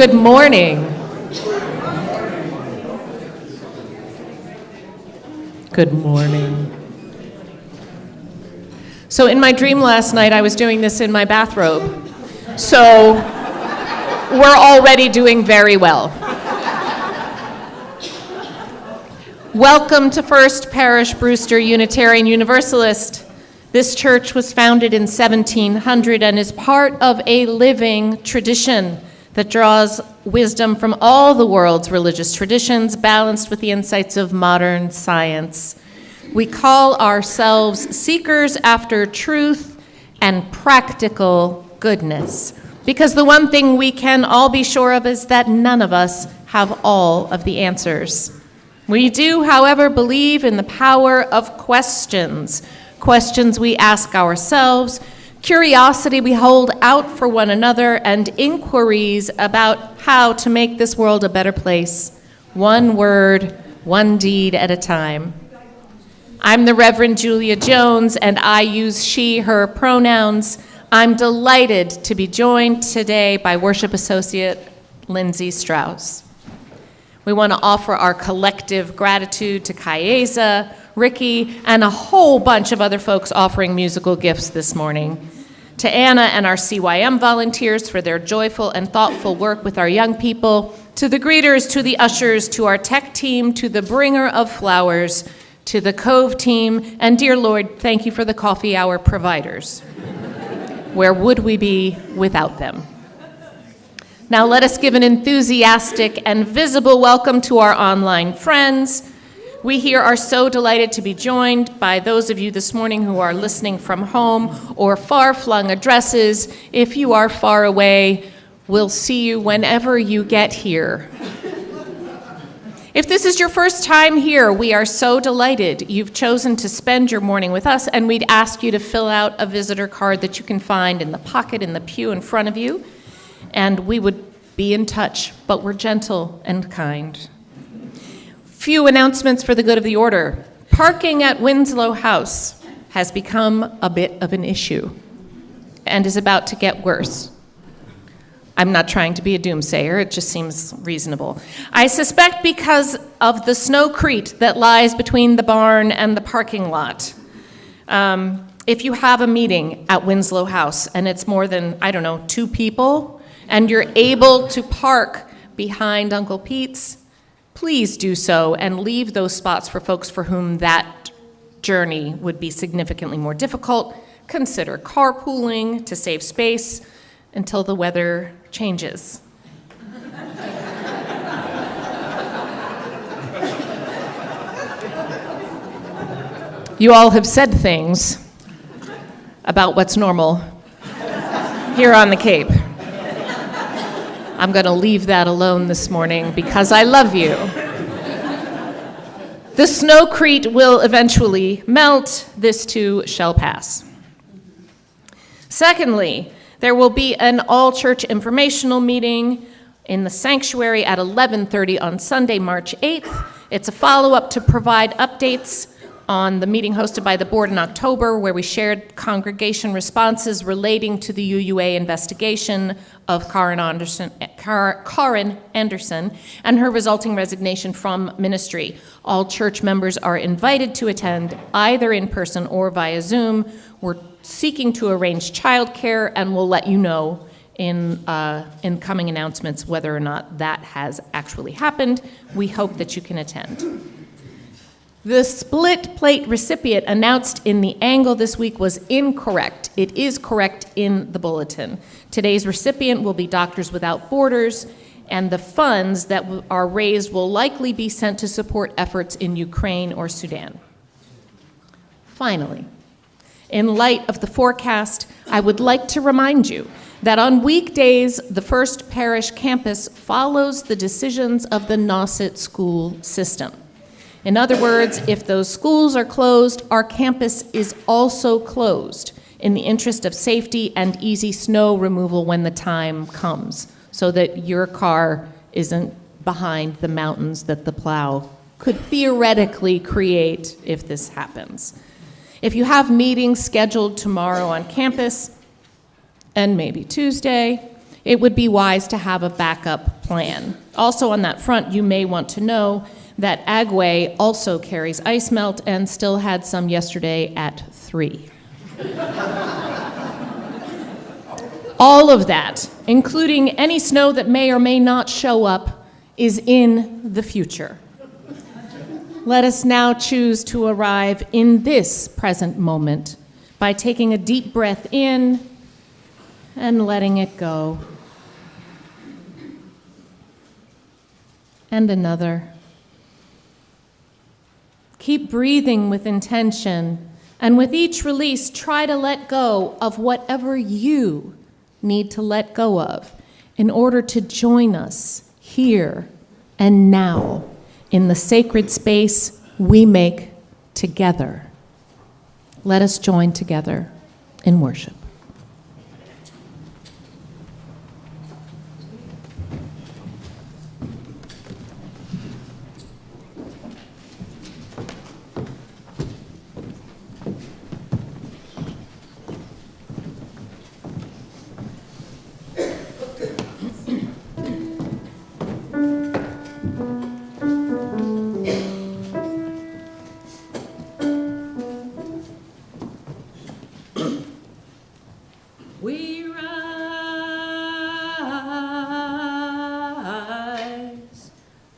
Good morning. Good morning. So in my dream last night, I was doing this in my bathrobe. So we're already doing very well. Welcome to First Parish Brewster Unitarian Universalist. This church was founded in 1700 and is part of a living tradition that draws wisdom from all the world's religious traditions, balanced with the insights of modern science. We call ourselves seekers after truth and practical goodness, because the one thing we can all be sure of is that none of us have all of the answers. We do, however, believe in the power of questions we ask ourselves, curiosity we hold out for one another, and inquiries about how to make this world a better place, one word, one deed at a time. I'm the Reverend Julia Jones, and I use she, her pronouns. I'm delighted to be joined today by Worship Associate Lindsay Strauss. We want to offer our collective gratitude to Kaeza, Ricky, and a whole bunch of other folks offering musical gifts this morning. To Anna and our CYM volunteers for their joyful and thoughtful work with our young people. To the greeters, to the ushers, to our tech team, to the bringer of flowers, to the Cove team, and dear Lord, thank you for the coffee hour providers. Where would we be without them? Now let us give an enthusiastic and visible welcome to our online friends. We here are so delighted to be joined by those of you this morning who are listening from home or far-flung addresses. If you are far away, we'll see you whenever you get here. If this is your first time here, we are so delighted you've chosen to spend your morning with us, and we'd ask you to fill out a visitor card that you can find in the pocket in the pew in front of you, and we would be in touch, but we're gentle and kind. Few announcements for the good of the order. Parking at Winslow House has become a bit of an issue and is about to get worse. I'm not trying to be a doomsayer, it just seems reasonable. I suspect because of the snowcrete that lies between the barn and the parking lot. If you have a meeting at Winslow House and it's more than, 2 people, and you're able to park behind Uncle Pete's, please do so and leave those spots for folks for whom that journey would be significantly more difficult. Consider carpooling to save space until the weather changes. You all have said things about what's normal here on the Cape. I'm going to leave that alone this morning because I love you. The snowcrete will eventually melt. This too shall pass. Secondly, there will be an all-church informational meeting in the sanctuary at 11:30 on Sunday, March 8th. It's a follow-up to provide updates on the meeting hosted by the board in October, where we shared congregation responses relating to the UUA investigation of Karen Anderson and her resulting resignation from ministry. All church members are invited to attend, either in person or via Zoom. We're seeking to arrange childcare, and we'll let you know in coming announcements whether or not that has actually happened. We hope that you can attend. The split plate recipient announced in the Angle this week was incorrect. It is correct in the bulletin. Today's recipient will be Doctors Without Borders, and the funds that are raised will likely be sent to support efforts in Ukraine or Sudan. Finally, in light of the forecast, I would like to remind you that on weekdays, the First Parish campus follows the decisions of the Nauset school system. In other words, if those schools are closed, our campus is also closed in the interest of safety and easy snow removal when the time comes, so that your car isn't behind the mountains that the plow could theoretically create if this happens. If you have meetings scheduled tomorrow on campus, and maybe Tuesday, it would be wise to have a backup plan. Also on that front, you may want to know that Agway also carries ice melt and still had some yesterday at 3. All of that, including any snow that may or may not show up, is in the future. Let us now choose to arrive in this present moment by taking a deep breath in and letting it go. And another. Keep breathing with intention, and with each release, try to let go of whatever you need to let go of in order to join us here and now in the sacred space we make together. Let us join together in worship. We rise,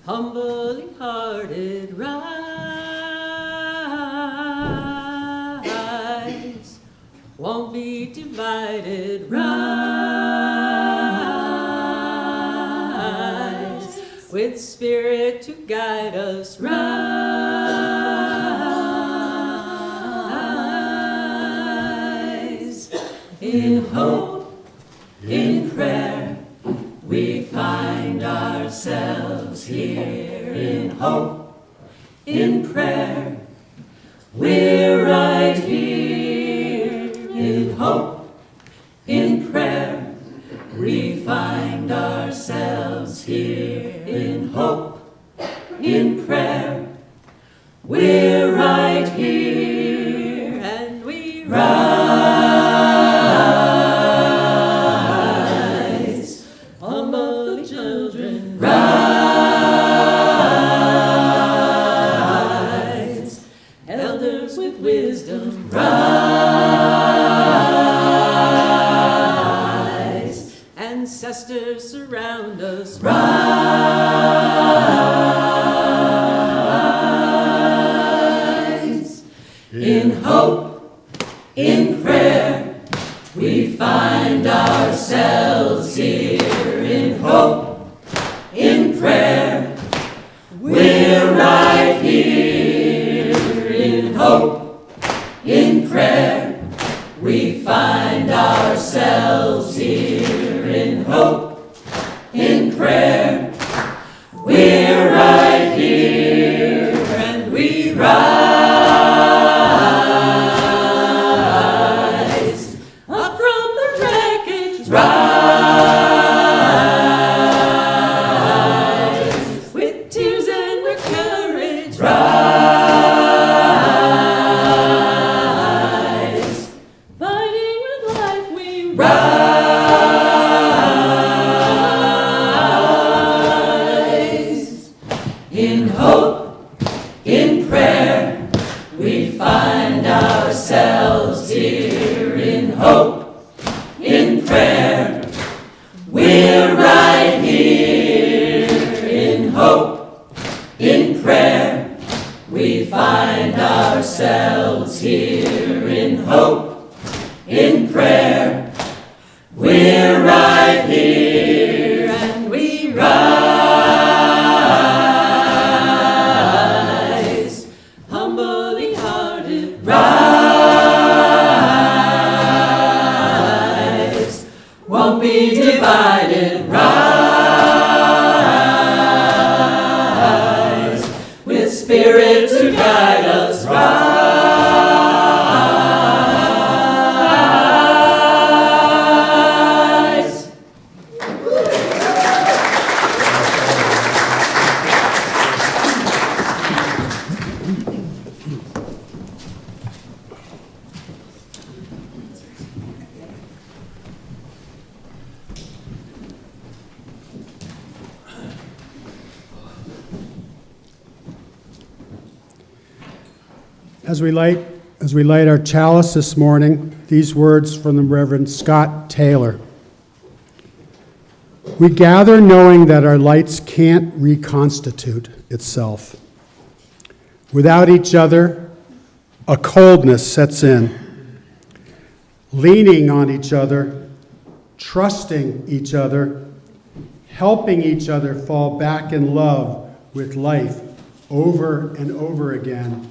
humbly hearted, rise, won't be divided, rise, with spirit to guide us, rise, in hope, in prayer, we find ourselves here. In hope, in prayer, we're right here. In hope, in prayer, we find ourselves here. In hope, in prayer, we're right here, and we rise, humble children, rise, elders with wisdom, rise, ancestors surround us, rise, in hope, in prayer, we find ourselves here. In hope, in prayer, we're right here. In hope, in prayer, we find ourselves here. In hope, in prayer, we're right here, and we rise up from the wreckage, rise with tears and with courage, rise fighting with life, we rise in hope, in prayer, we find ourselves here. In hope, in prayer, we're right here. In hope, in prayer, we find ourselves here. In hope, in prayer, we're right here, and we rise, humbly hearted, rise, won't be divided, rise, with spirit to guide us, rise. As we light our chalice this morning, these words from the Reverend Scott Taylor. We gather knowing that our lights can't reconstitute itself. Without each other, a coldness sets in. Leaning on each other, trusting each other, helping each other fall back in love with life over and over again.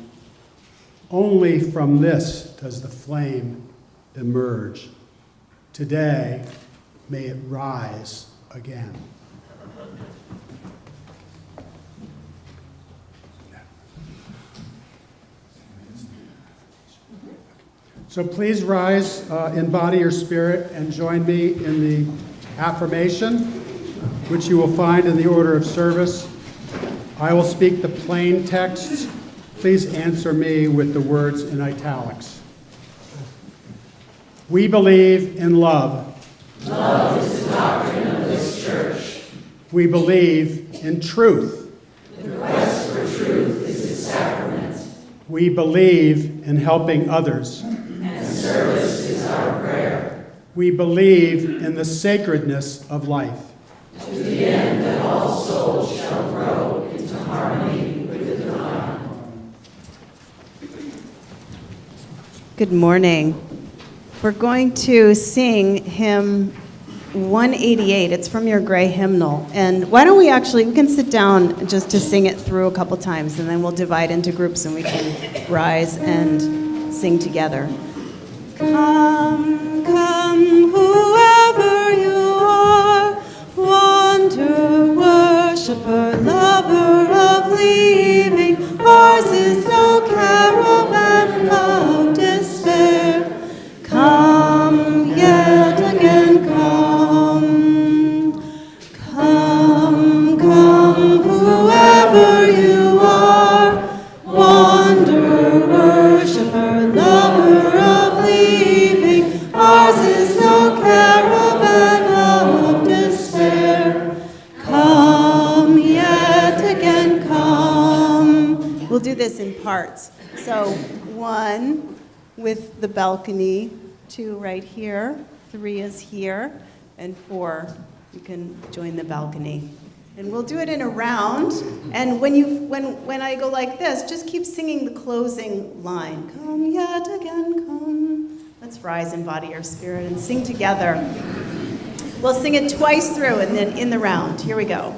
Only from this does the flame emerge. Today, may it rise again. So please rise in body or spirit and join me in the affirmation, which you will find in the order of service. I will speak the plain text. Please answer me with the words in italics. We believe in love. Love is the doctrine of this church. We believe in truth. The quest for truth is its sacrament. We believe in helping others. And service is our prayer. We believe in the sacredness of life. To the end that all souls shall grow into harmony with the divine. Good morning. We're going to sing hymn 188. It's from your gray hymnal. And why don't we can sit down just to sing it through a couple times, and then we'll divide into groups and we can rise and sing together. Come, come, whoever you are, wanderer, worshiper, lover of leaving. Ours is no caravan of despair. Come, yet again come. Come, come, whoever you are, wanderer, worshiper, lover of leaving. Ours is no caravan of despair. Come, yet again come. We'll do this in parts. So 1 with the balcony, 2 right here, 3 is here, and 4 you can join the balcony. And we'll do it in a round. And when I go like this, just keep singing the closing line. Come yet again, come. Let's rise in body or spirit and sing together. We'll sing it twice through and then in the round. Here we go.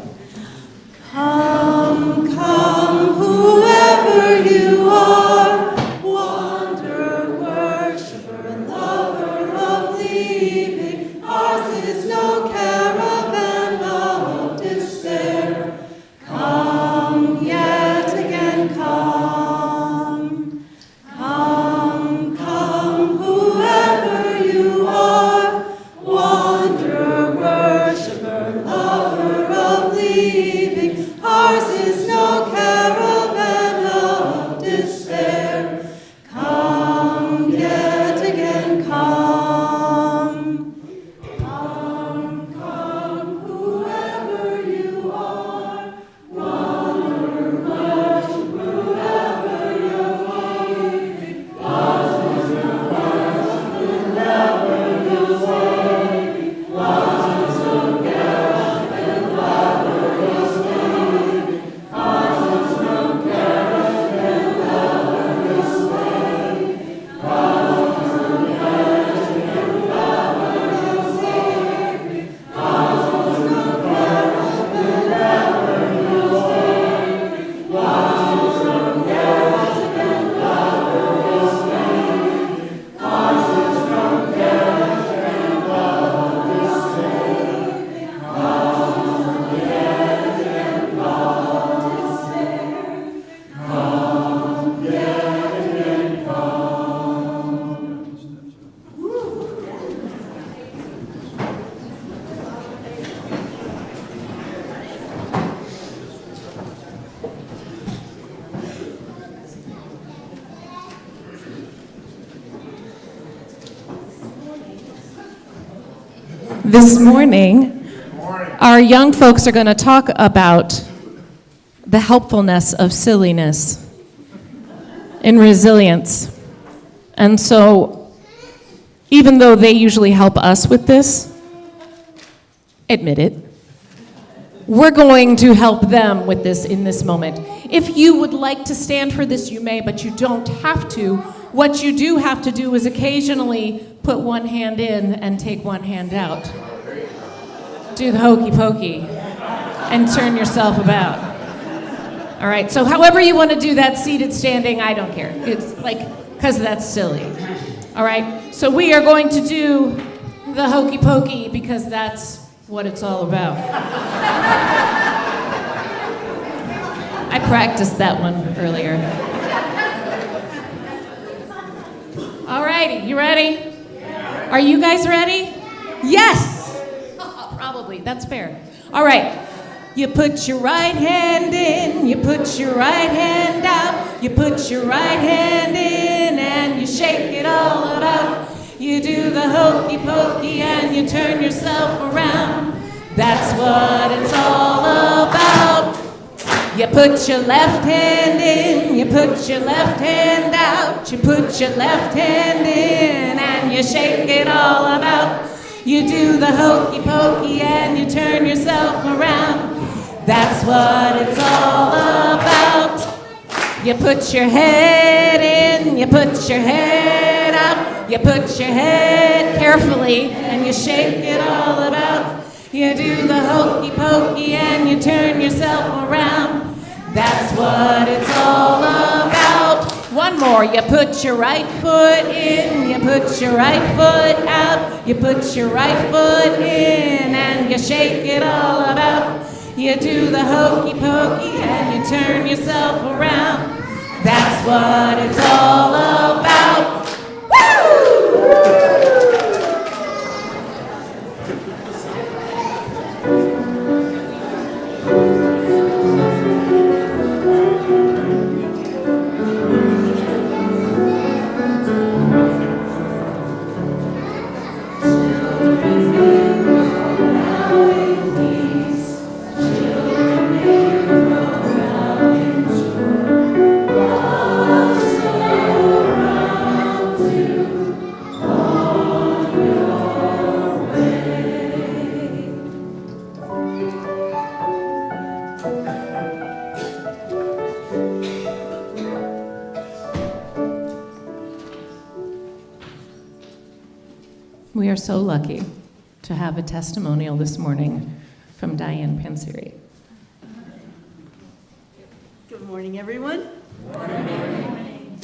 Come, come, whoever you are, wanderer, worshiper, lover of leaving. Ours is no caravan of despair. Come, yet again come. Come, come, whoever you are, wanderer, worshiper, lover of leaving. Ours is no caravan of despair. Come, yet again come. Come, come, whoever you are, wanderer, worshiper, lover of leaving. Ours is no caravan of despair. Ours is no caravan of despair. Ours is no caravan of despair. Ours is no caravan of despair. Ours is no caravan of despair. Ours is no caravan of despair. Ours is no caravan of despair. Come, yet again come. Come, yet again come. This morning, our young folks are going to talk about the helpfulness of silliness. in resilience. And so, even though they usually help us with this, admit it, we're going to help them with this in this moment. If you would like to stand for this, you may, but you don't have to. What you do have to do is occasionally put one hand in and take one hand out. Do the hokey pokey and turn yourself about. All right, so however you want to do that, seated, standing, I don't care. It's like, because that's silly. All right, so we are going to do the hokey pokey because that's what it's all about. I practiced that one earlier. All righty, you ready? Are you guys ready? Yes! Probably, that's fair. All right. You put your right hand in, you put your right hand out, you put your right hand in and you shake it all about. You do the hokey pokey and you turn yourself around. That's what it's all about. You put your left hand in, you put your left hand out, you put your left hand in and you shake it all about. You do the hokey pokey and you turn yourself around. That's what it's all about. You put your head in, you put your head out, you put your head carefully and you shake it all about. You do the hokey pokey and you turn yourself around. That's what it's all about. One more. You put your right foot in, you put your right foot out, you put your right foot in and you shake it all about. You do the hokey pokey and you turn yourself around. That's what it's all about. Woo! We are so lucky to have a testimonial this morning from Diane Panseri. Good morning, everyone. Good morning.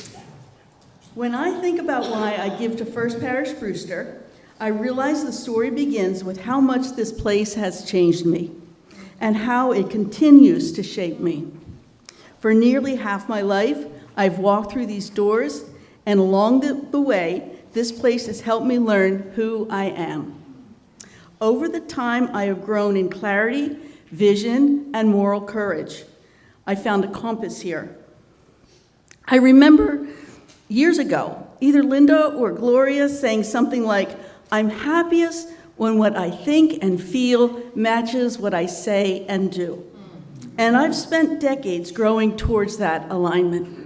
When I think about why I give to First Parish Brewster, I realize the story begins with how much this place has changed me and how it continues to shape me. For nearly half my life, I've walked through these doors, and along the way, this place has helped me learn who I am. Over the time, I have grown in clarity, vision, and moral courage. I found a compass here. I remember years ago, either Linda or Gloria saying something like, "I'm happiest when what I think and feel matches what I say and do." And I've spent decades growing towards that alignment.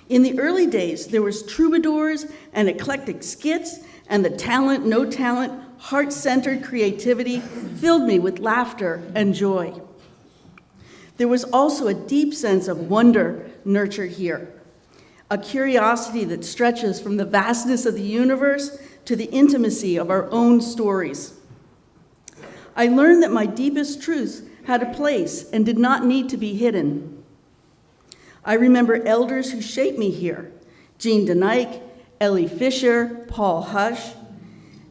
In the early days, there was troubadours and eclectic skits, and the talent, no talent, heart-centered creativity filled me with laughter and joy. There was also a deep sense of wonder nurtured here, a curiosity that stretches from the vastness of the universe to the intimacy of our own stories. I learned that my deepest truths had a place and did not need to be hidden. I remember elders who shaped me here, Jean DeNike, Ellie Fisher, Paul Hush,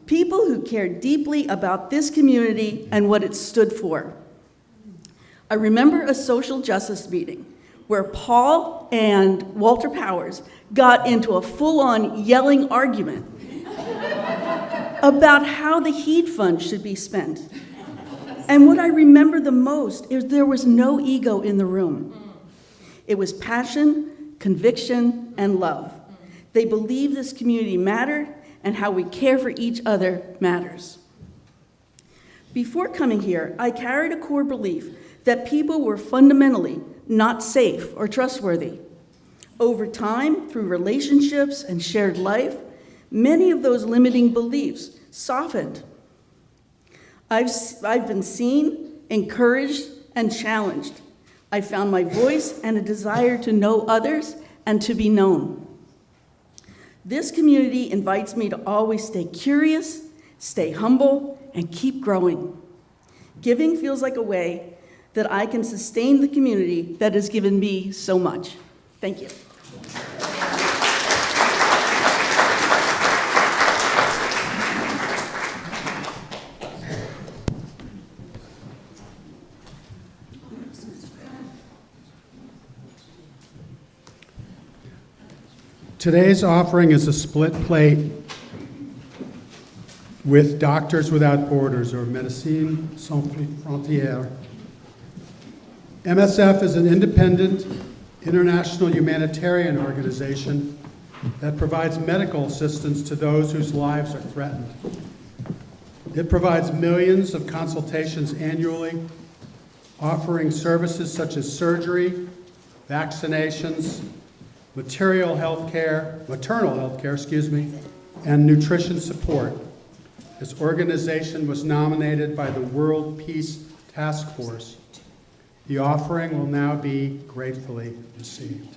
people who cared deeply about this community and what it stood for. I remember a social justice meeting where Paul and Walter Powers got into a full-on yelling argument about how the HEED fund should be spent. And what I remember the most is there was no ego in the room. It was passion, conviction, and love. They believed this community mattered and how we care for each other matters. Before coming here, I carried a core belief that people were fundamentally not safe or trustworthy. Over time, through relationships and shared life, many of those limiting beliefs softened. I've been seen, encouraged, and challenged. I found my voice and a desire to know others and to be known. This community invites me to always stay curious, stay humble, and keep growing. Giving feels like a way that I can sustain the community that has given me so much. Thank you. Today's offering is a split plate with Doctors Without Borders, or Médecins Sans Frontières. MSF is an independent international humanitarian organization that provides medical assistance to those whose lives are threatened. It provides millions of consultations annually, offering services such as surgery, vaccinations, maternal health care, and nutrition support. This organization was nominated by the World Peace Task Force. The offering will now be gratefully received.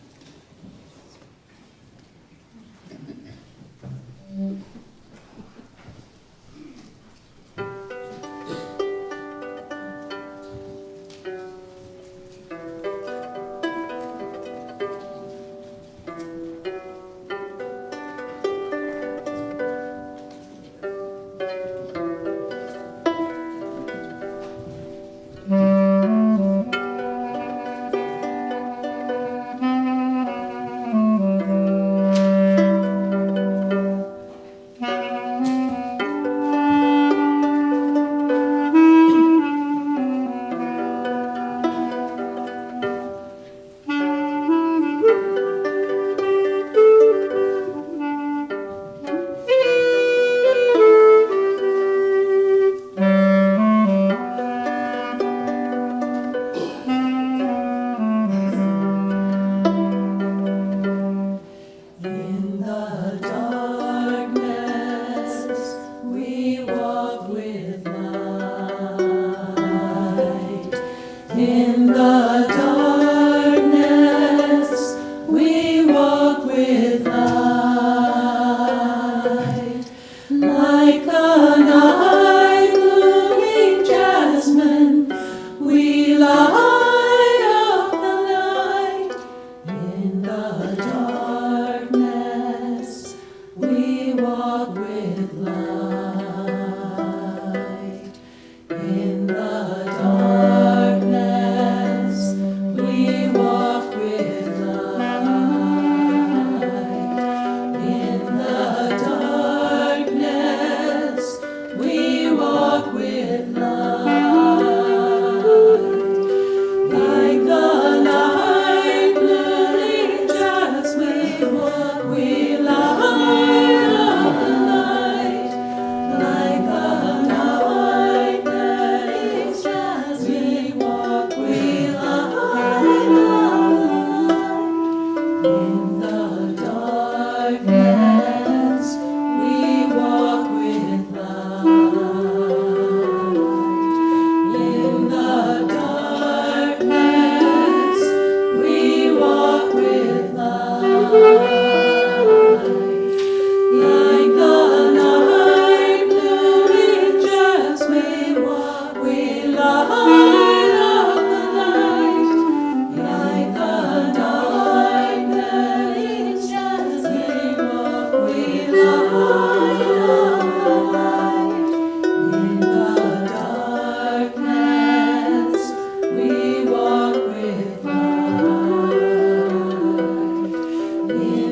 We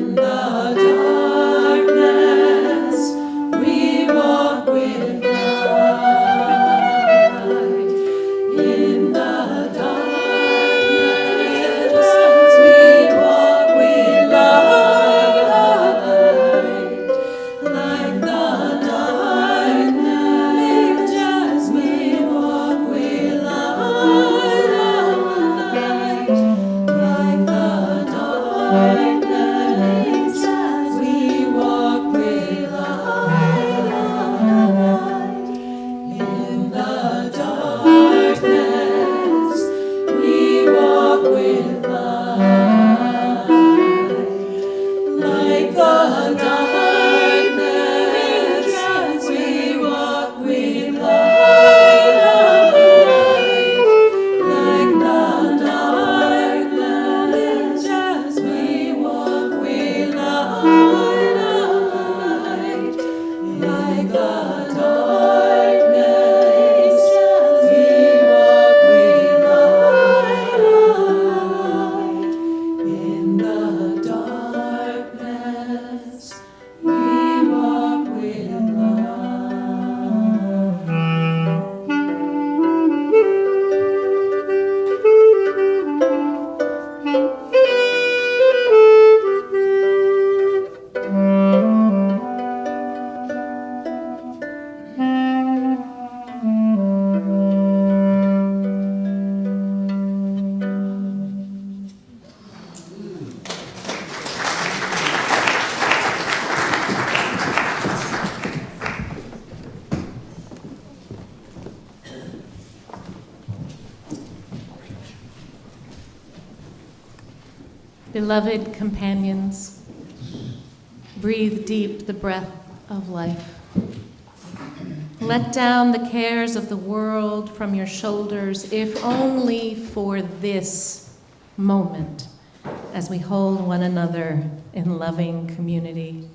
with light. Like the darkness, we walk with light. Like the darkness, we walk with light. Like the darkness, we walk with light. In the darkness, we walk with light. Beloved companions, breathe deep the breath of life. Let down the cares of the world from your shoulders, if only for this moment, as we hold one another in loving community.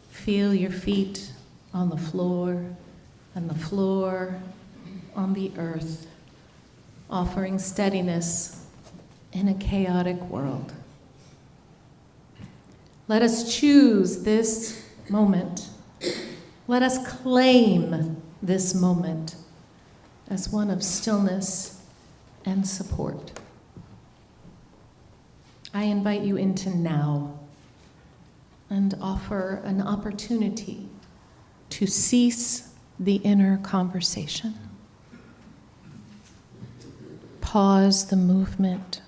Feel your feet on the floor and the floor on the earth, offering steadiness in a chaotic world. Let us choose this moment. Let us claim this moment as one of stillness and support. I invite you into now and offer an opportunity to cease the inner conversation. Pause the movement,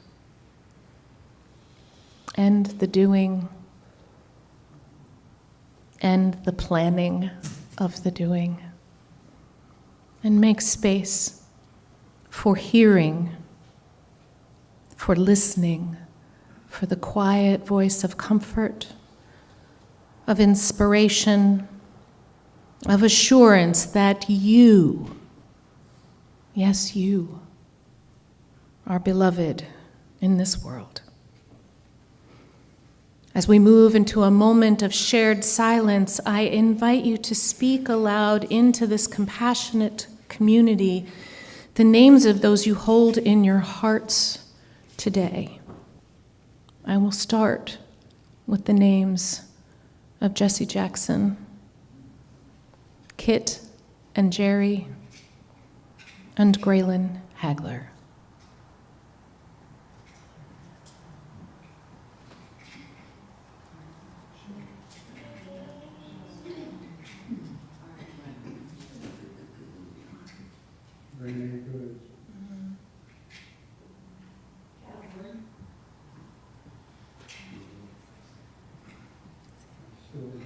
end the doing, end the planning of the doing, and make space for hearing, for listening, for the quiet voice of comfort, of inspiration, of assurance that you, yes, you, are beloved in this world. As we move into a moment of shared silence, I invite you to speak aloud into this compassionate community the names of those you hold in your hearts today. I will start with the names of Jesse Jackson, Kit and Jerry, and Graylin Hagler. Renee Goods. Sylvia.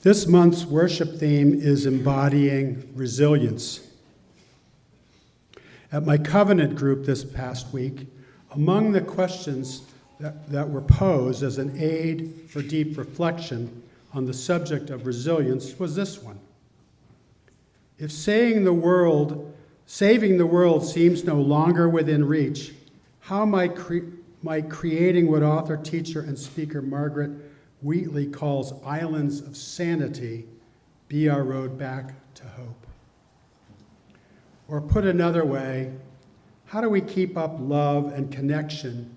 This month's worship theme is embodying resilience. At my covenant group this past week, among the questions that were posed as an aid for deep reflection on the subject of resilience was this one. If saving the world seems no longer within reach, how might creating what author, teacher, and speaker Margaret Wheatley calls islands of sanity be our road back to hope? Or put another way, how do we keep up love and connection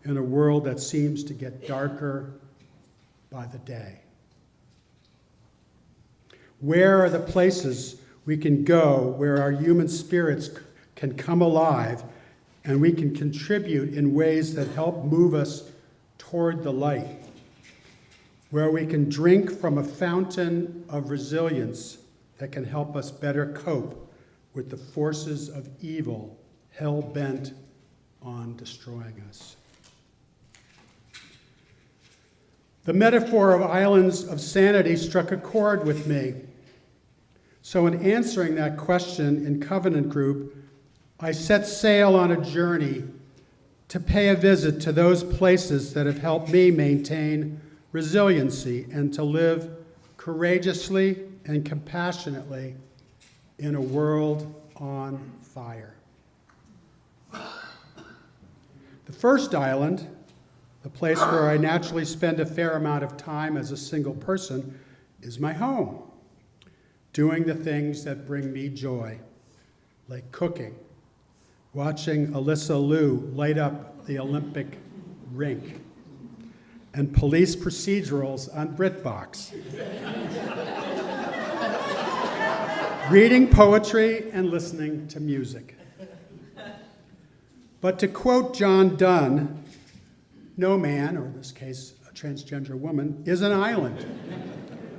in a world that seems to get darker by the day? Where are the places we can go where our human spirits can come alive and we can contribute in ways that help move us toward the light? Where we can drink from a fountain of resilience that can help us better cope with the forces of evil hell-bent on destroying us. The metaphor of islands of sanity struck a chord with me. So in answering that question in Covenant Group, I set sail on a journey to pay a visit to those places that have helped me maintain resiliency and to live courageously and compassionately in a world on fire. The first island, the place where I naturally spend a fair amount of time as a single person, is my home, doing the things that bring me joy, like cooking, watching Alyssa Liu light up the Olympic rink, and police procedurals on BritBox. Reading poetry and listening to music. But to quote John Donne, no man, or in this case a transgender woman, is an island,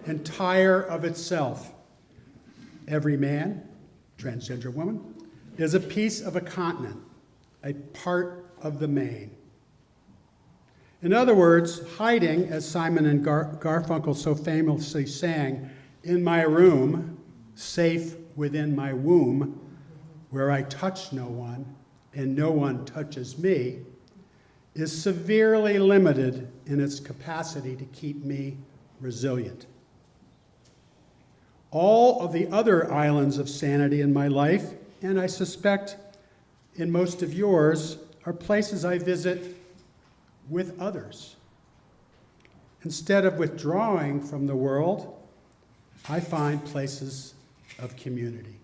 entire of itself. Every man, transgender woman, is a piece of a continent, a part of the main. In other words, hiding, as Simon and Garfunkel so famously sang, in my room, safe within my womb, where I touch no one and no one touches me, is severely limited in its capacity to keep me resilient. All of the other islands of sanity in my life, and I suspect in most of yours, are places I visit with others. Instead of withdrawing from the world, I find places of community.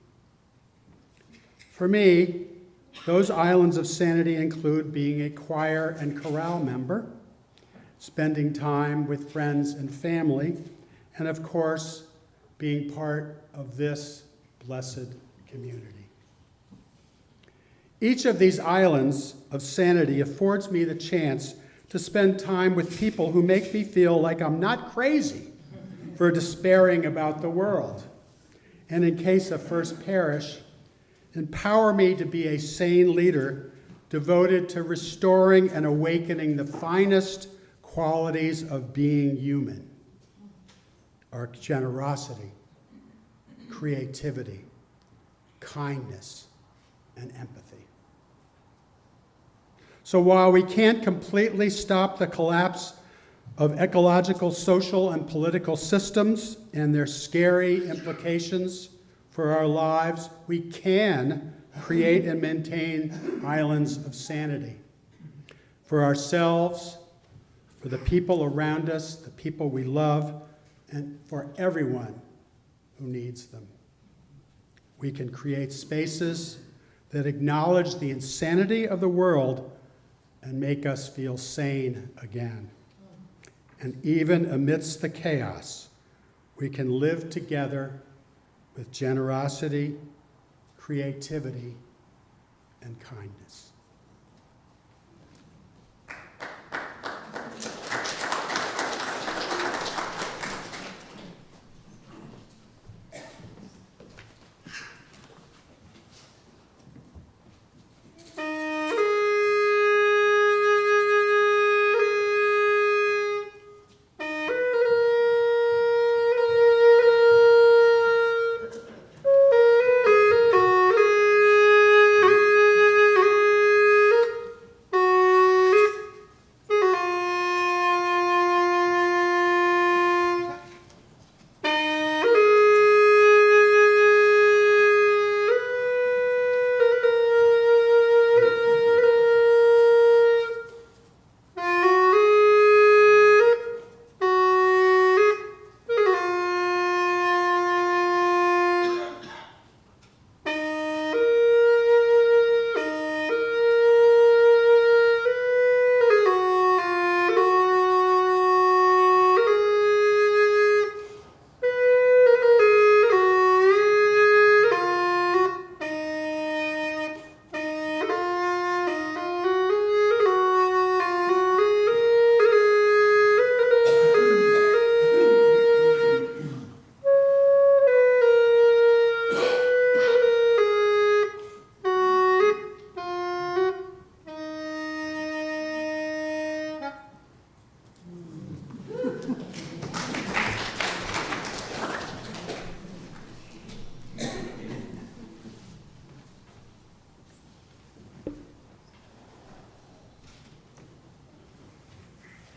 For me, those islands of sanity include being a choir and chorale member, spending time with friends and family, and of course, being part of this blessed community. Each of these islands of sanity affords me the chance to spend time with people who make me feel like I'm not crazy for despairing about the world. And in case of First Parish, empower me to be a sane leader devoted to restoring and awakening the finest qualities of being human: our generosity, creativity, kindness, and empathy. So while we can't completely stop the collapse of ecological, social, and political systems and their scary implications for our lives, we can create and maintain islands of sanity for ourselves, for the people around us, the people we love, and for everyone who needs them. We can create spaces that acknowledge the insanity of the world and make us feel sane again. And even amidst the chaos, we can live together with generosity, creativity, and kindness.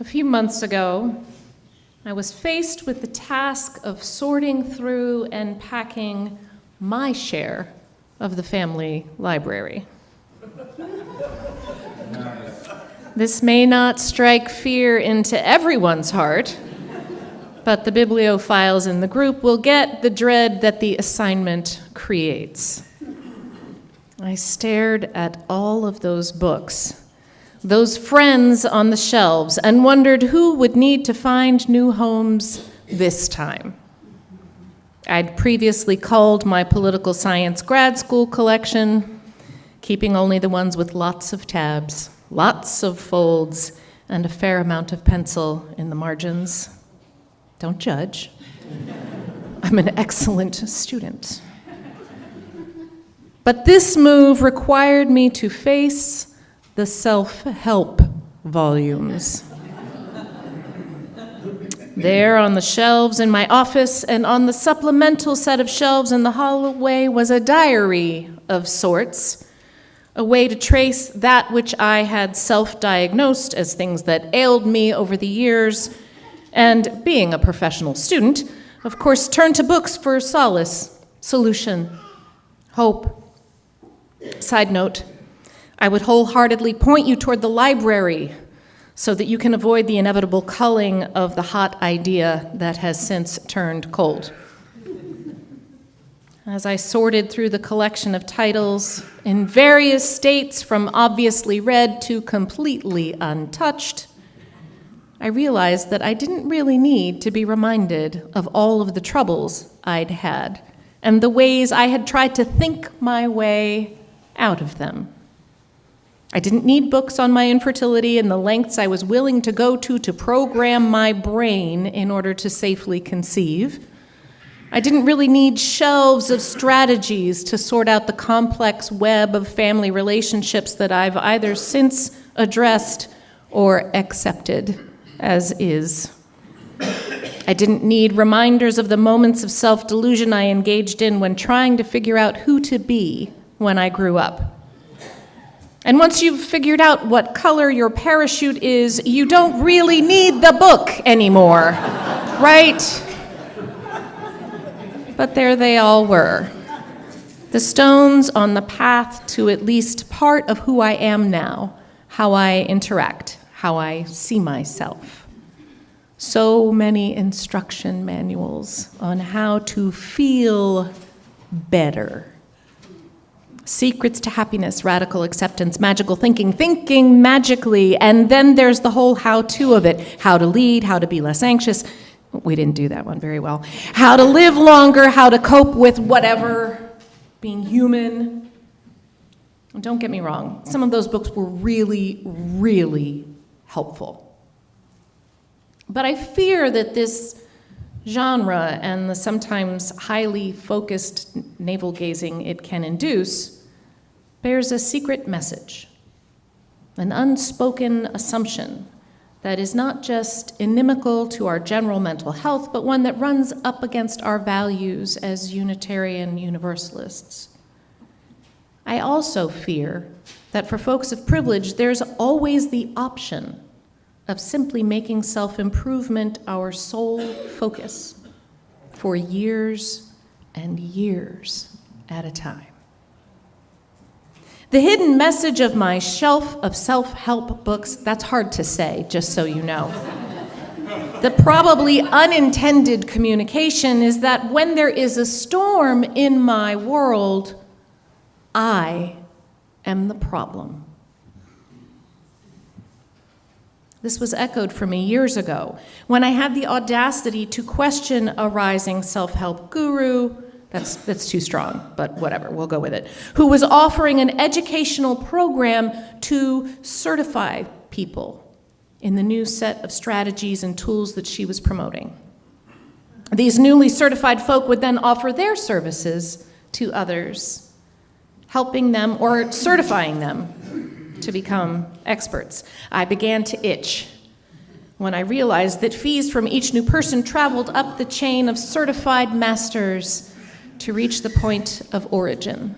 A few months ago, I was faced with the task of sorting through and packing my share of the family library. This may not strike fear into everyone's heart, but the bibliophiles in the group will get the dread that the assignment creates. I stared at all of those books, those friends on the shelves, and wondered who would need to find new homes this time. I'd previously culled my political science grad school collection, keeping only the ones with lots of tabs, lots of folds, and a fair amount of pencil in the margins. Don't judge. I'm an excellent student. But this move required me to face the self-help volumes. There on the shelves in my office and on the supplemental set of shelves in the hallway was a diary of sorts, a way to trace that which I had self-diagnosed as things that ailed me over the years, and being a professional student, of course, turned to books for solace, solution, hope. Side note, I would wholeheartedly point you toward the library so that you can avoid the inevitable culling of the hot idea that has since turned cold. As I sorted through the collection of titles in various states from obviously read to completely untouched, I realized that I didn't really need to be reminded of all of the troubles I'd had and the ways I had tried to think my way out of them. I didn't need books on my infertility and the lengths I was willing to go to program my brain in order to safely conceive. I didn't really need shelves of strategies to sort out the complex web of family relationships that I've either since addressed or accepted as is. I didn't need reminders of the moments of self-delusion I engaged in when trying to figure out who to be when I grew up. And once you've figured out what color your parachute is, you don't really need the book anymore, right? But there they all were, the stones on the path to at least part of who I am now, how I interact, how I see myself. So many instruction manuals on how to feel better. Secrets to happiness, radical acceptance, magical thinking, thinking magically, and then there's the whole how-to of it. How to lead, how to be less anxious. We didn't do that one very well. How to live longer, how to cope with whatever, being human. And don't get me wrong, some of those books were really, really helpful. But I fear that this genre and the sometimes highly focused navel-gazing it can induce bears a secret message, an unspoken assumption that is not just inimical to our general mental health, but one that runs up against our values as Unitarian Universalists. I also fear that for folks of privilege, there's always the option of simply making self-improvement our sole focus for years and years at a time. The hidden message of my shelf of self-help books, that's hard to say, just so you know. The probably unintended communication is that when there is a storm in my world, I am the problem. This was echoed for me years ago when I had the audacity to question a rising self-help guru, that's too strong, but whatever, we'll go with it, who was offering an educational program to certify people in the new set of strategies and tools that she was promoting. These newly certified folk would then offer their services to others, helping them or certifying them to become experts. I began to itch when I realized that fees from each new person traveled up the chain of certified masters to reach the point of origin,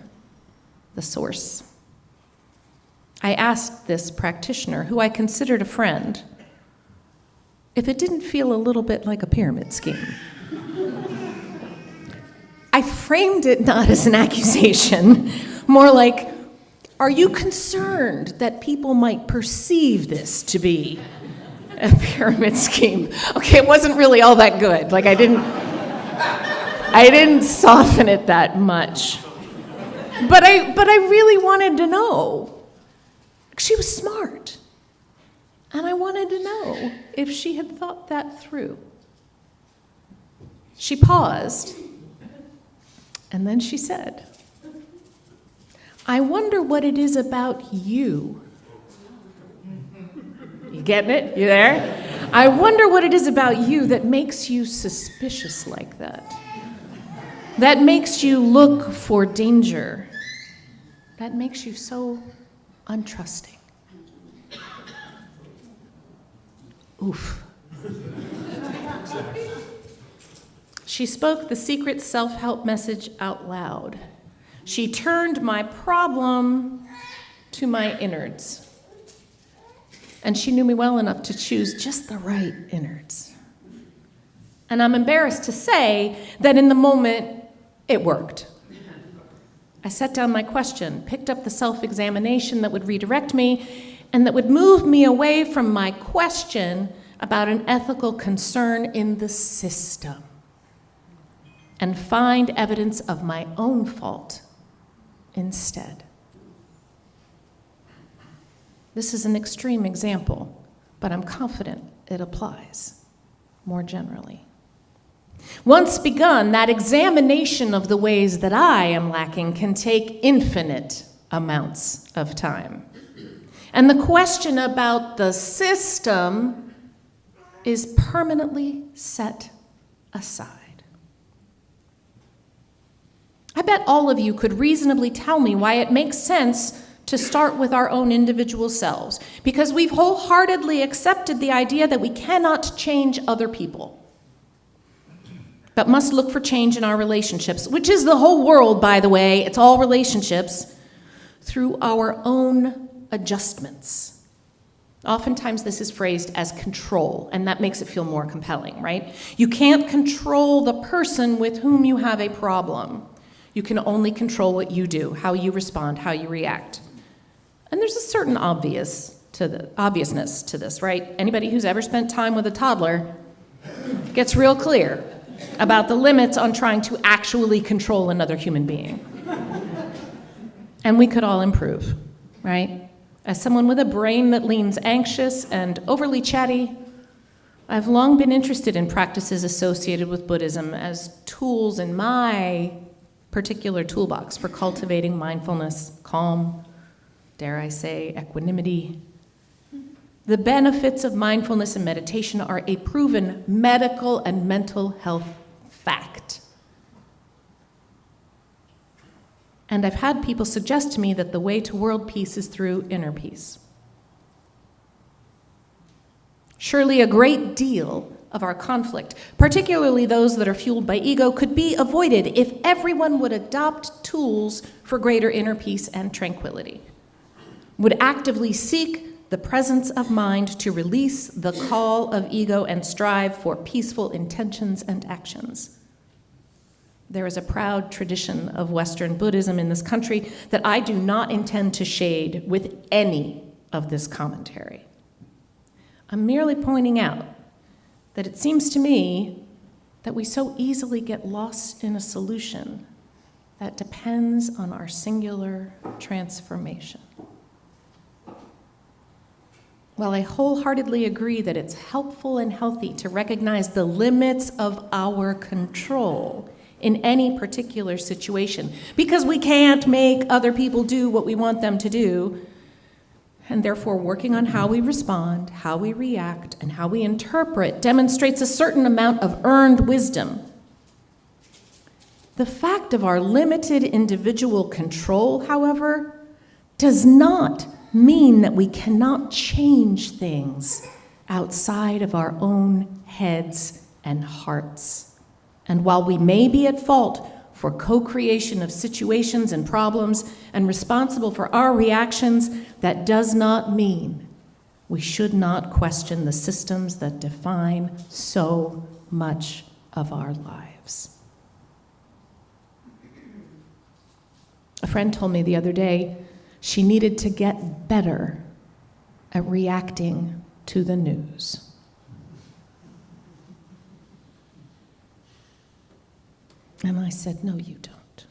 the source. I asked this practitioner, who I considered a friend, if it didn't feel a little bit like a pyramid scheme. I framed it not as an accusation, more like, are you concerned that people might perceive this to be a pyramid scheme? Okay, it wasn't really all that good. Like I didn't soften it that much. But I really wanted to know. She was smart. And I wanted to know if she had thought that through. She paused, and then she said, I wonder what it is about you. You getting it? You there? I wonder what it is about you that makes you suspicious like that. That makes you look for danger. That makes you so untrusting. Oof. She spoke the secret self-help message out loud. She turned my problem to my innards. And she knew me well enough to choose just the right innards. And I'm embarrassed to say that in the moment, it worked. I set down my question, picked up the self-examination that would redirect me, and that would move me away from my question about an ethical concern in the system, and find evidence of my own fault instead. This is an extreme example, but I'm confident it applies more generally. Once begun, that examination of the ways that I am lacking can take infinite amounts of time. And the question about the system is permanently set aside. I bet all of you could reasonably tell me why it makes sense to start with our own individual selves, because we've wholeheartedly accepted the idea that we cannot change other people, but must look for change in our relationships, which is the whole world, by the way. It's all relationships, through our own adjustments. Oftentimes this is phrased as control, and that makes it feel more compelling, right? You can't control the person with whom you have a problem. You can only control what you do, how you respond, how you react. And there's a certain obviousness to this, right? Anybody who's ever spent time with a toddler gets real clear about the limits on trying to actually control another human being. And we could all improve, right? As someone with a brain that leans anxious and overly chatty, I've long been interested in practices associated with Buddhism as tools in my particular toolbox for cultivating mindfulness, calm, dare I say, equanimity. The benefits of mindfulness and meditation are a proven medical and mental health fact. And I've had people suggest to me that the way to world peace is through inner peace. Surely a great deal of our conflict, particularly those that are fueled by ego, could be avoided if everyone would adopt tools for greater inner peace and tranquility, would actively seek the presence of mind to release the call of ego and strive for peaceful intentions and actions. There is a proud tradition of Western Buddhism in this country that I do not intend to shade with any of this commentary. I'm merely pointing out that it seems to me that we so easily get lost in a solution that depends on our singular transformation. While I wholeheartedly agree that it's helpful and healthy to recognize the limits of our control in any particular situation, because we can't make other people do what we want them to do, and therefore working on how we respond, how we react, and how we interpret demonstrates a certain amount of earned wisdom. The fact of our limited individual control, however, does not mean that we cannot change things outside of our own heads and hearts. And while we may be at fault for co-creation of situations and problems and responsible for our reactions, that does not mean We should not question the systems that define so much of our lives. A friend told me the other day she needed to get better at reacting to the news. And I said, no, you don't.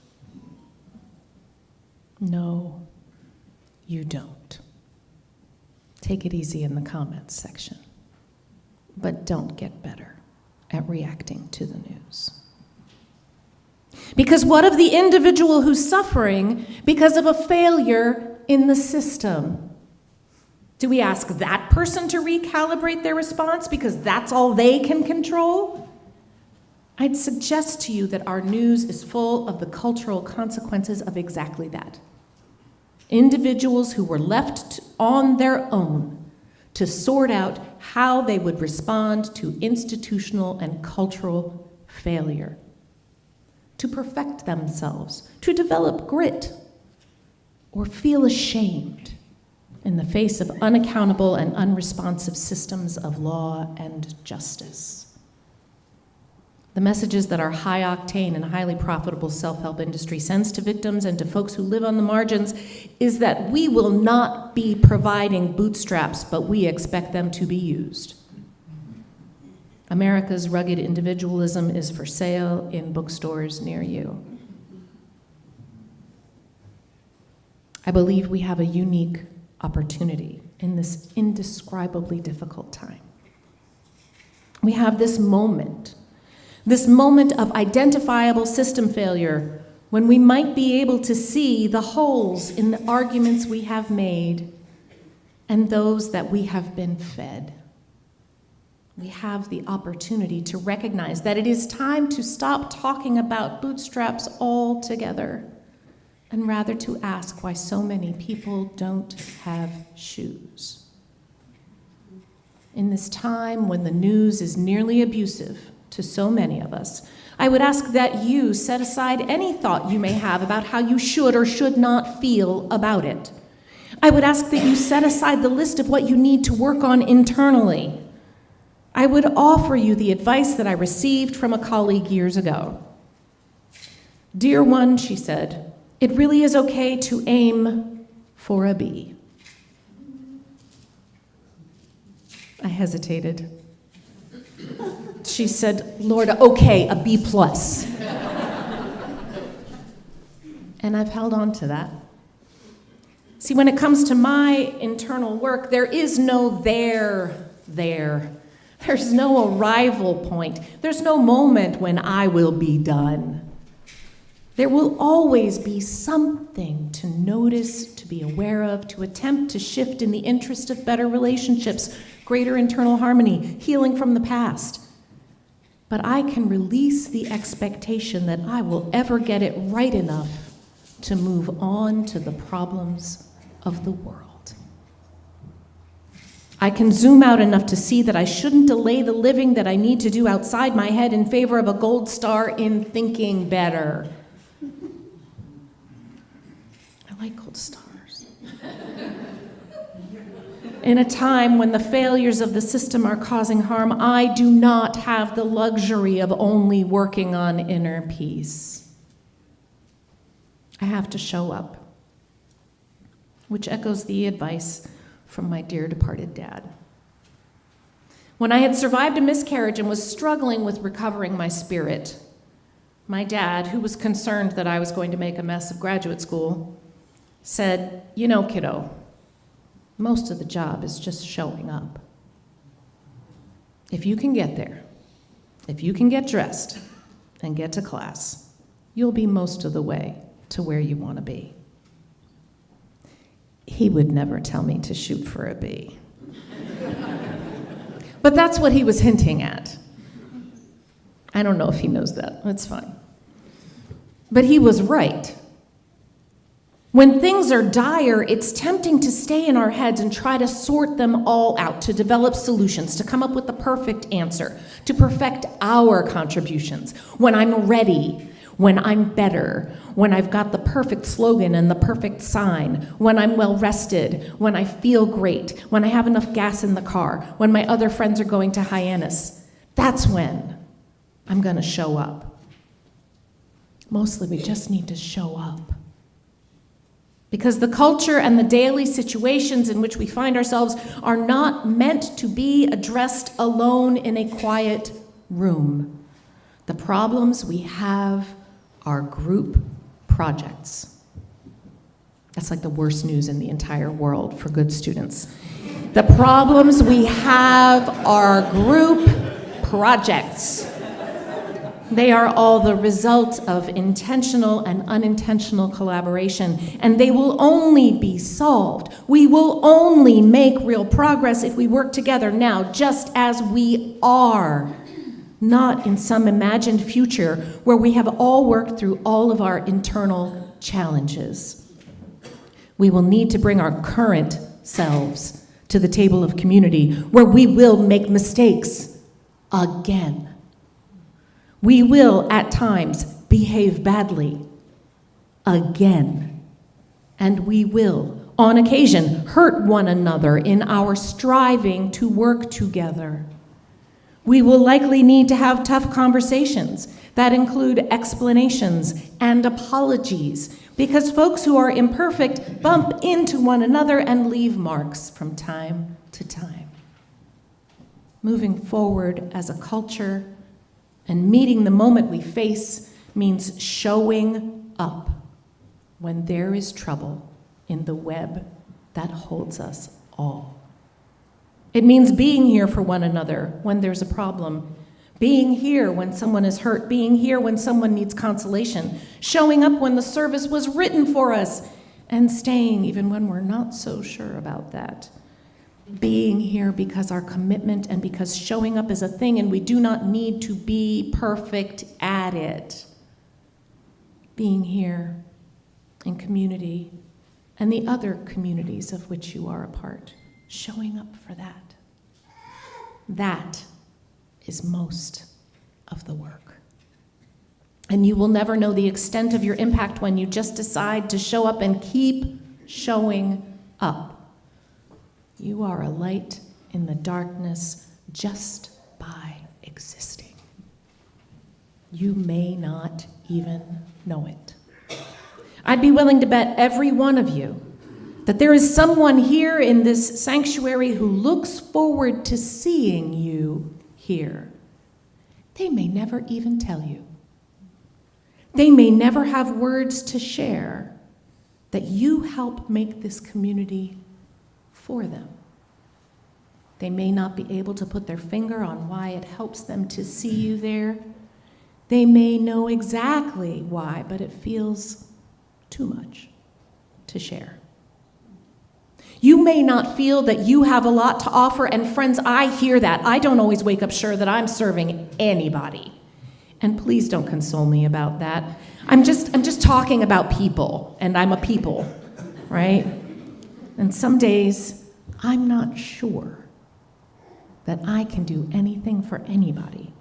No, you don't. Take it easy in the comments section. But don't get better at reacting to the news. Because what of the individual who's suffering because of a failure in the system? Do we ask that person to recalibrate their response because that's all they can control? I'd suggest to you that our news is full of the cultural consequences of exactly that. Individuals who were left on their own to sort out how they would respond to institutional and cultural failure, to perfect themselves, to develop grit, or feel ashamed in the face of unaccountable and unresponsive systems of law and justice. The messages that our high-octane and highly profitable self-help industry sends to victims and to folks who live on the margins is that we will not be providing bootstraps, but we expect them to be used. America's rugged individualism is for sale in bookstores near you. I believe we have a unique opportunity in this indescribably difficult time. We have this moment of identifiable system failure when we might be able to see the holes in the arguments we have made and those that we have been fed. We have the opportunity to recognize that it is time to stop talking about bootstraps altogether and rather to ask why so many people don't have shoes. In this time when the news is nearly abusive to so many of us, I would ask that you set aside any thought you may have about how you should or should not feel about it. I would ask that you set aside the list of what you need to work on internally. I would offer you the advice that I received from a colleague years ago. Dear one, she said, it really is okay to aim for a B. I hesitated. She said, Lord, okay, a B+. And I've held on to that. See, when it comes to my internal work, there is no there. There's no arrival point. There's no moment when I will be done. There will always be something to notice, to be aware of, to attempt to shift in the interest of better relationships, greater internal harmony, healing from the past. But I can release the expectation that I will ever get it right enough to move on to the problems of the world. I can zoom out enough to see that I shouldn't delay the living that I need to do outside my head in favor of a gold star in thinking better. I like gold stars. In a time when the failures of the system are causing harm, I do not have the luxury of only working on inner peace. I have to show up, which echoes the advice from my dear departed dad. When I had survived a miscarriage and was struggling with recovering my spirit, my dad, who was concerned that I was going to make a mess of graduate school, said, you know, kiddo, most of the job is just showing up. If you can get there, if you can get dressed and get to class, you'll be most of the way to where you want to be. He would never tell me to shoot for a B. But that's what he was hinting at. I don't know if he knows that. That's fine. But he was right. When things are dire, it's tempting to stay in our heads and try to sort them all out, to develop solutions, to come up with the perfect answer, to perfect our contributions. When I'm ready, when I'm better, when I've got the perfect slogan and the perfect sign, when I'm well rested, when I feel great, when I have enough gas in the car, when my other friends are going to Hyannis. That's when I'm going to show up. Mostly we just need to show up. Because the culture and the daily situations in which we find ourselves are not meant to be addressed alone in a quiet room. The problems we have are group projects. That's like the worst news in the entire world for good students. The problems we have are group projects. They are all the result of intentional and unintentional collaboration, and they will only be solved. We will only make real progress if we work together now, just as we are, not in some imagined future where we have all worked through all of our internal challenges. We will need to bring our current selves to the table of community where we will make mistakes again. We will, at times, behave badly again. And we will, on occasion, hurt one another in our striving to work together. We will likely need to have tough conversations that include explanations and apologies, because folks who are imperfect bump into one another and leave marks from time to time. Moving forward as a culture and meeting the moment we face means showing up when there is trouble in the web that holds us all. It means being here for one another when there's a problem, being here when someone is hurt, being here when someone needs consolation, showing up when the service was written for us, and staying even when we're not so sure about that. Being here because our commitment and because showing up is a thing and we do not need to be perfect at it. Being here in community and the other communities of which you are a part. Showing up for that. That is most of the work. And you will never know the extent of your impact when you just decide to show up and keep showing up. You are a light in the darkness just by existing. You may not even know it. I'd be willing to bet every one of you that there is someone here in this sanctuary who looks forward to seeing you here. They may never even tell you. They may never have words to share that you help make this community for them. They may not be able to put their finger on why it helps them to see you there. They may know exactly why, but it feels too much to share. You may not feel that you have a lot to offer, and friends, I hear that. I don't always wake up sure that I'm serving anybody. And please don't console me about that. I'm just talking about people, and I'm a people, right? And some days, I'm not sure that I can do anything for anybody.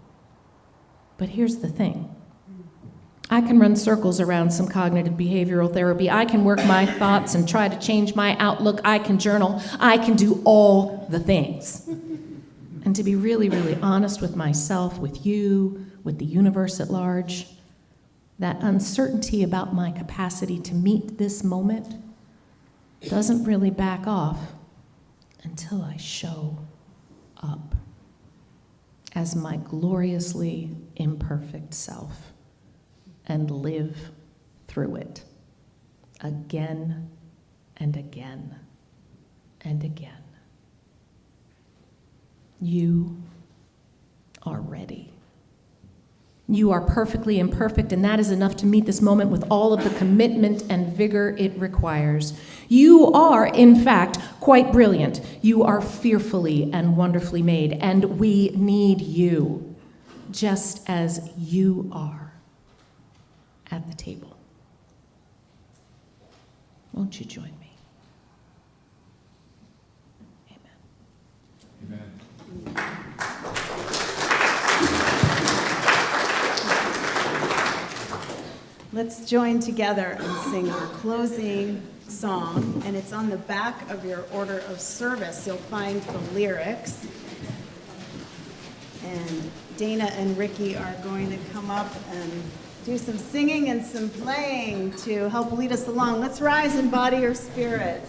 But here's the thing. I can run circles around some cognitive behavioral therapy. I can work my thoughts and try to change my outlook. I can journal. I can do all the things. And to be really, really honest with myself, with you, with the universe at large, that uncertainty about my capacity to meet this moment doesn't really back off until I show up as my gloriously imperfect self and live through it again and again and again. You are ready. You are perfectly imperfect, and that is enough to meet this moment with all of the commitment and vigor it requires. You are, in fact, quite brilliant. You are fearfully and wonderfully made, and we need you, just as you are at the table. Won't you join me? Amen. Amen. Let's join together and sing our closing song, and it's on the back of your order of service. You'll find the lyrics. And Dana and Ricky are going to come up and do some singing and some playing to help lead us along. Let's rise in body or spirit.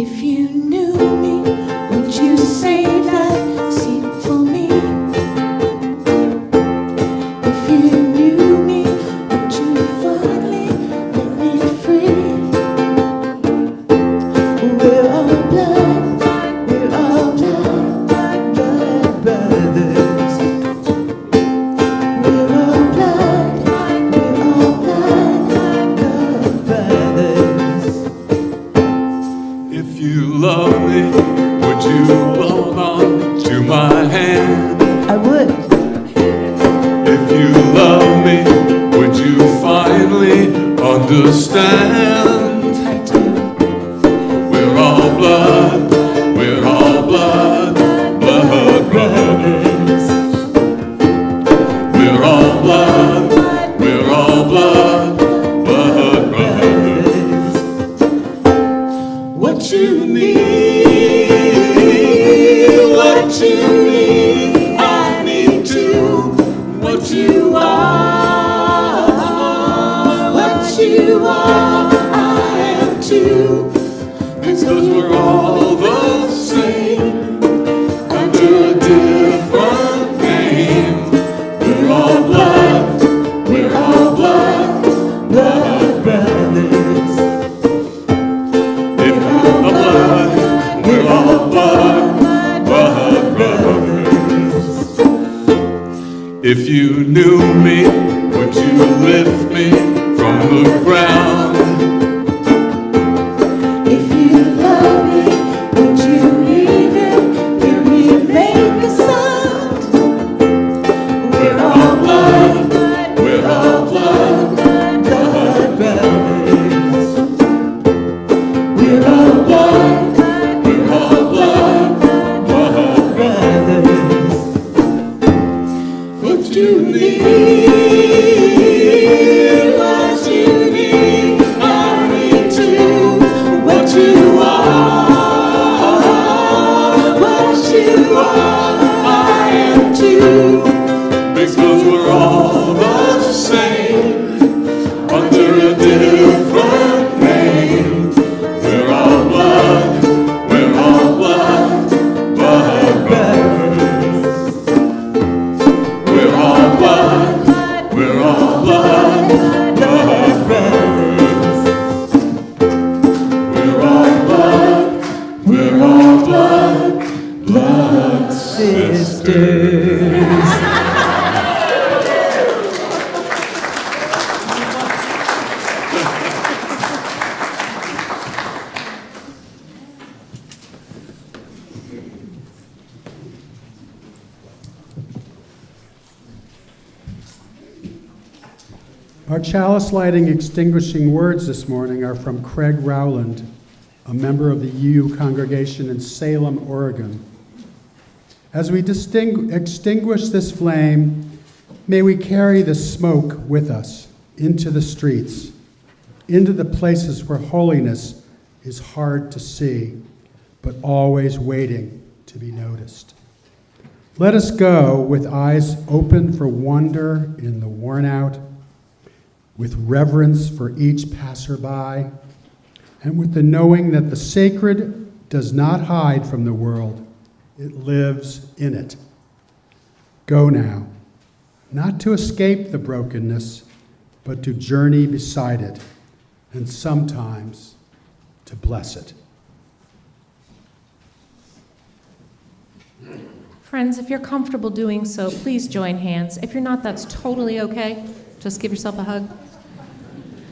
If you knew me, would you save that seat for me? If you knew me, would you finally let me free? We're all blood brothers. We're all blood brothers. If you love me, would you hold on to my hand? I would. If you love me, would you finally understand? I do. We're all blood brothers. We're all blood brothers. What you need, I need too. What you are, I am too. Because we're all the same, under a different name. We're all blood brothers. If we're all blood, we're all blood brothers. If you knew me, would you lift me from the ground? If you love me, would you even hear me make a sound? We're all blood brothers. We're all blood brothers. What you need, I need too. What you are, I am too. Because we're all the same, under a different name. We're all blood brothers. We're all blood brothers. We're all blood sisters. Our chalice lighting extinguishing words this morning are from Craig Rowland, a member of the UU congregation in Salem, Oregon. As we extinguish this flame, may we carry the smoke with us into the streets, into the places where holiness is hard to see, but always waiting to be noticed. Let us go with eyes open for wonder in the worn out, with reverence for each passerby, and with the knowing that the sacred does not hide from the world, it lives in it. Go now, not to escape the brokenness, but to journey beside it, and sometimes to bless it. Friends, if you're comfortable doing so, please join hands. If you're not, that's totally okay. Just give yourself a hug.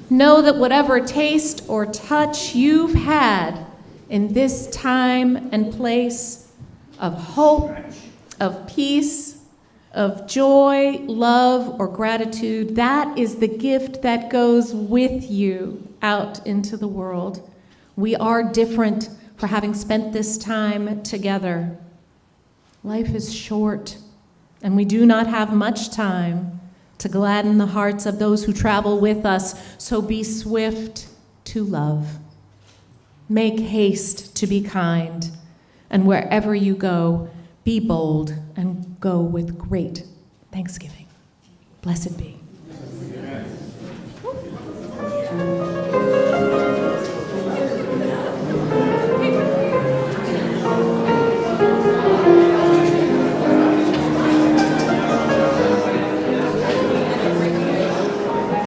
Know that whatever taste or touch you've had in this time and place of hope, of peace, of joy, love, or gratitude, that is the gift that goes with you out into the world. We are different for having spent this time together. Life is short, and we do not have much time to gladden the hearts of those who travel with us, so be swift to love. Make haste to be kind, and wherever you go, be bold and go with great thanksgiving. Blessed be.